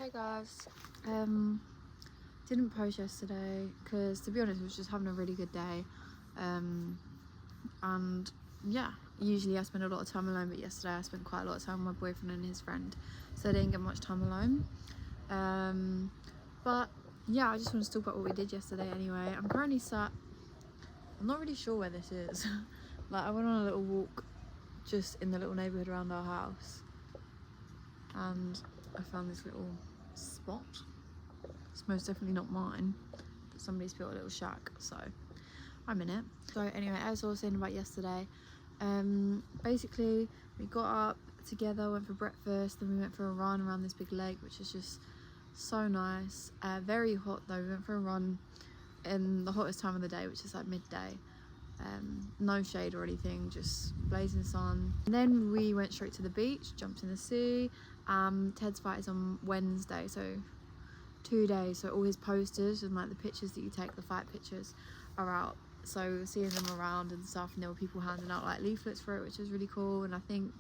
Hey guys, didn't post yesterday because to be honest I was just having a really good day, and yeah, usually I spend a lot of time alone, but yesterday I spent quite a lot of time with my boyfriend and his friend, so I didn't get much time alone. But yeah, I just want to talk about what we did yesterday anyway. I'm currently sat, I'm not really sure where this is. Like, I went on a little walk just in the little neighbourhood around our house and I found this little spot. It's most definitely not mine, but somebody's built a little shack, so I'm in it. So anyway, as I was saying about yesterday, basically we got up together, went for breakfast, then we went for a run around this big lake, which is just so nice. Very hot though. We went for a run in the hottest time of the day, which is like midday. No shade or anything, just blazing sun. And then we went straight to the beach, jumped in the sea. Ted's fight is on Wednesday, so 2 days, so all his posters and like the pictures that you take, the fight pictures, are out, so seeing them around and stuff, and there were people handing out like leaflets for it, which was really cool. And I think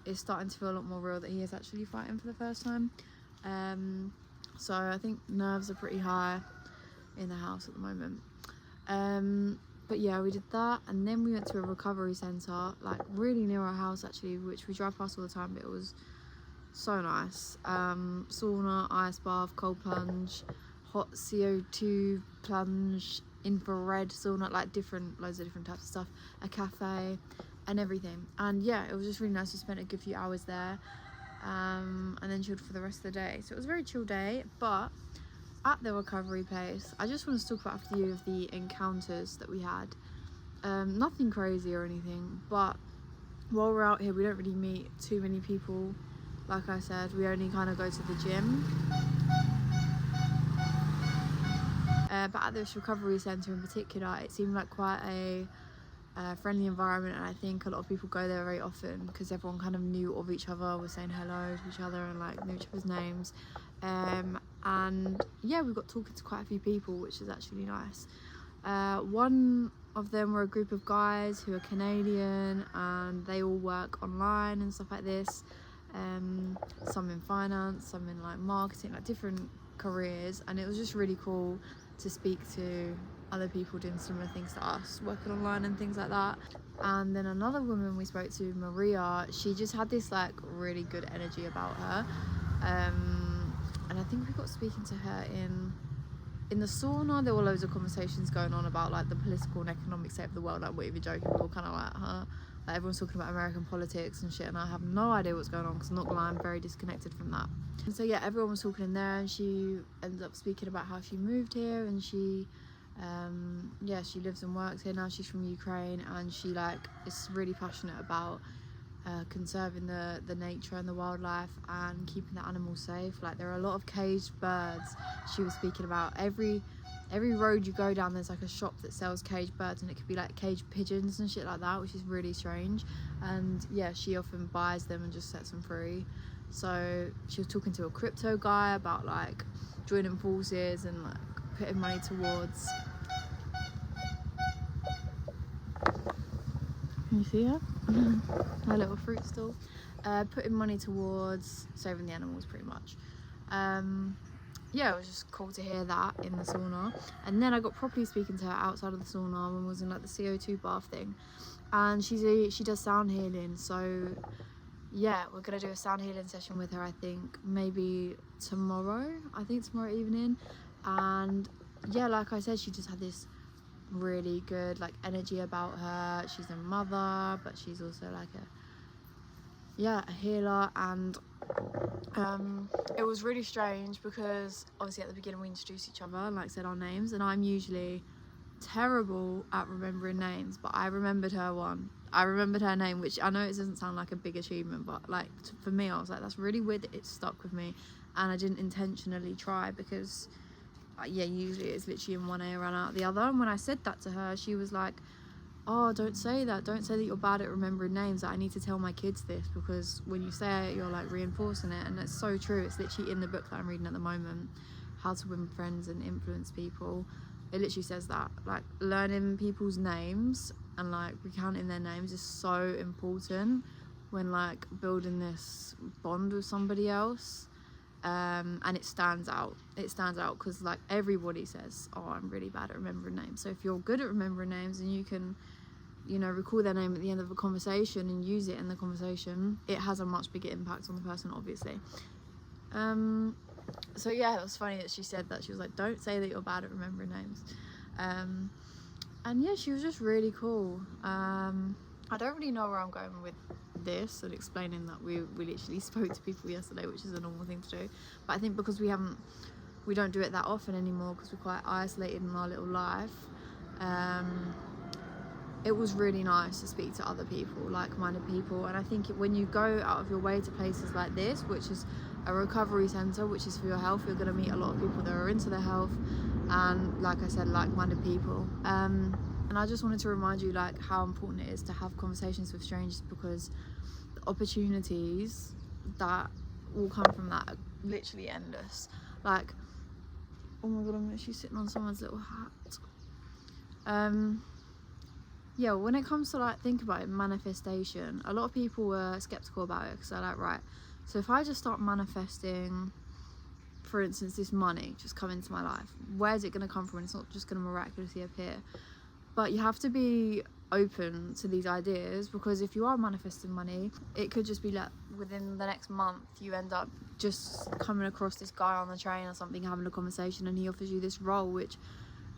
it's starting to feel a lot more real that he is actually fighting for the first time. So I think nerves are pretty high in the house at the moment. But yeah, we did that, and then we went to a recovery centre, like really near our house actually, which we drive past all the time, but it was so nice. Sauna, ice bath, cold plunge, hot CO2 plunge, infrared sauna, like loads of different types of stuff, a cafe and everything. And yeah, it was just really nice. We spent a good few hours there, and then chilled for the rest of the day. So it was a very chill day. But at the recovery place, I just want to talk about a few of the encounters that we had. Nothing crazy or anything, but while we're out here we don't really meet too many people. Like I said, we only kind of go to the gym. But at this recovery centre in particular, it seemed like quite a friendly environment, and I think a lot of people go there very often because everyone kind of knew of each other, was saying hello to each other and like knew each other's names. And yeah, we got talking to quite a few people, which is actually nice. One of them were a group of guys who are Canadian, and they all work online and stuff like this. Some in finance, some in like marketing, like different careers, and it was just really cool to speak to other people doing similar things to us, working online and things like that. And then another woman we spoke to, Maria, she just had this like really good energy about her, and I think we got speaking to her in the sauna. There were loads of conversations going on about like the political and economic state of the world. Like, we're even joking, we were kind of like, huh? Like, everyone's talking about American politics and shit, and I have no idea what's going on because I'm not gonna lie, I'm very disconnected from that. And so yeah, everyone was talking in there, and she ended up speaking about how she moved here, and she she lives and works here now. She's from Ukraine, and she like is really passionate about conserving the nature and the wildlife and keeping the animals safe. Like, there are a lot of caged birds. She was speaking about every road you go down, there's like a shop that sells caged birds, and it could be like caged pigeons and shit like that, which is really strange. And yeah, she often buys them and just sets them free. So she was talking to a crypto guy about like joining forces and like putting money towards, can you see her? Her little fruit stall. Putting money towards saving the animals, pretty much. Yeah, it was just cool to hear that in the sauna. And then I got properly speaking to her outside of the sauna when we was in like the CO2 bath thing. And she does sound healing, so yeah, we're gonna do a sound healing session with her, I think maybe tomorrow evening. And yeah, like I said, she just had this really good like energy about her. She's a mother, but she's also like a healer. And it was really strange because obviously at the beginning we introduced each other and like said our names, and I'm usually terrible at remembering names, but I remembered her name, which I know it doesn't sound like a big achievement, but like for me, I was like, that's really weird that it stuck with me, and I didn't intentionally try because usually it's literally in one ear and out the other. And when I said that to her, she was like, oh, don't say that you're bad at remembering names. Like, I need to tell my kids this, because when you say it, you're like reinforcing it. And it's so true. It's literally in the book that I'm reading at the moment, How to Win Friends and Influence People. It literally says that like learning people's names and like recounting their names is so important when like building this bond with somebody else. and it stands out because like everybody says, oh, I'm really bad at remembering names. So if you're good at remembering names and you can, you know, recall their name at the end of a conversation and use it in the conversation, it has a much bigger impact on the person, obviously. So yeah, it was funny that she said that. She was like, don't say that you're bad at remembering names. And yeah, she was just really cool. I don't really know where I'm going with this and explaining that we literally spoke to people yesterday, which is a normal thing to do, but I think because we don't do it that often anymore because we're quite isolated in our little life, it was really nice to speak to other people, like-minded people. And I think when you go out of your way to places like this, which is a recovery centre, which is for your health, you're going to meet a lot of people that are into their health and, like I said, like-minded people. And I just wanted to remind you like how important it is to have conversations with strangers, because the opportunities that will come from that are literally endless. Like, oh my god, I'm actually sitting on someone's little hat. Yeah, when it comes to like, think about it, manifestation, a lot of people were skeptical about it because they're like, right, so if I just start manifesting, for instance, this money just come into my life, where's it going to come from? It's not just going to miraculously appear. But you have to be open to these ideas, because if you are manifesting money, it could just be like within the next month you end up just coming across this guy on the train or something, having a conversation, and he offers you this role which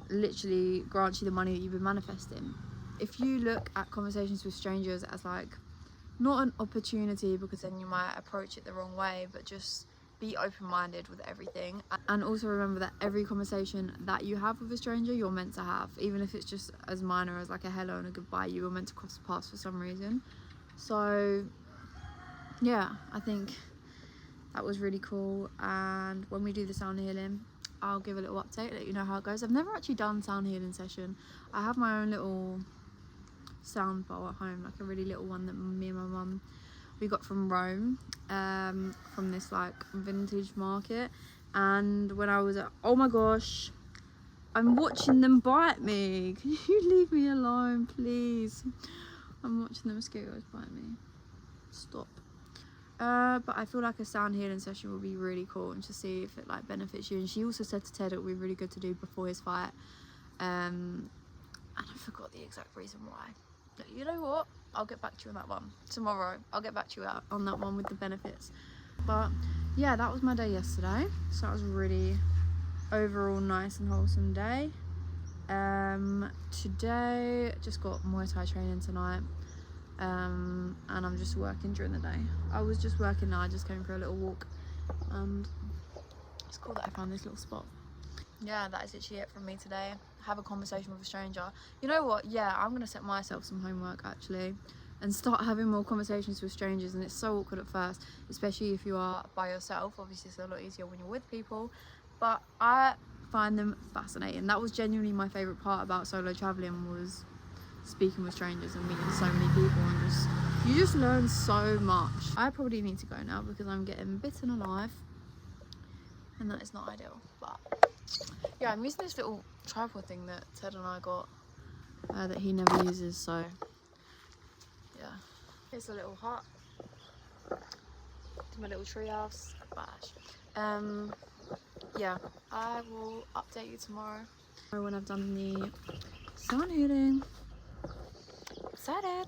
literally grants you the money that you've been manifesting. If you look at conversations with strangers as like not an opportunity, because then you might approach it the wrong way, but just be open-minded with everything. And also remember that every conversation that you have with a stranger, you're meant to have, even if it's just as minor as like a hello and a goodbye. You were meant to cross paths for some reason. So yeah, I think that was really cool. And when we do the sound healing, I'll give a little update, let you know how it goes. I've never actually done sound healing session. I have my own little sound bowl at home, like a really little one that me and my mum, we got from Rome, from this like vintage market. And when I was at, oh my gosh, I'm watching them bite me. Can you leave me alone, please? I'm watching the mosquitoes bite me. Stop. But I feel like a sound healing session will be really cool, and to see if it like benefits you. And she also said to Ted it would be really good to do before his fight. And I forgot the exact reason why. But you know what? I'll get back to you on that one tomorrow. I'll get back to you on that one with the benefits. But yeah, that was my day yesterday. So that was a really overall nice and wholesome day. Today just got Muay Thai training tonight. And I'm just working during the day. I was just working now. I just came for a little walk, and it's cool that I found this little spot. Yeah, that is literally it from me today. Have a conversation with a stranger. You know what? Yeah, I'm gonna set myself some homework actually, and start having more conversations with strangers. And it's so awkward at first, especially if you are by yourself. Obviously it's a lot easier when you're with people, but I find them fascinating. That was genuinely my favorite part about solo traveling, was speaking with strangers and meeting so many people, and you just learn so much. I probably need to go now because I'm getting bitten alive, and that is not ideal. But yeah, I'm using this little tripod thing that Ted and I got, that he never uses. So yeah, it's a little hut. It's my little tree house. Bash. Yeah, I will update you tomorrow when I've done the sound healing. Excited.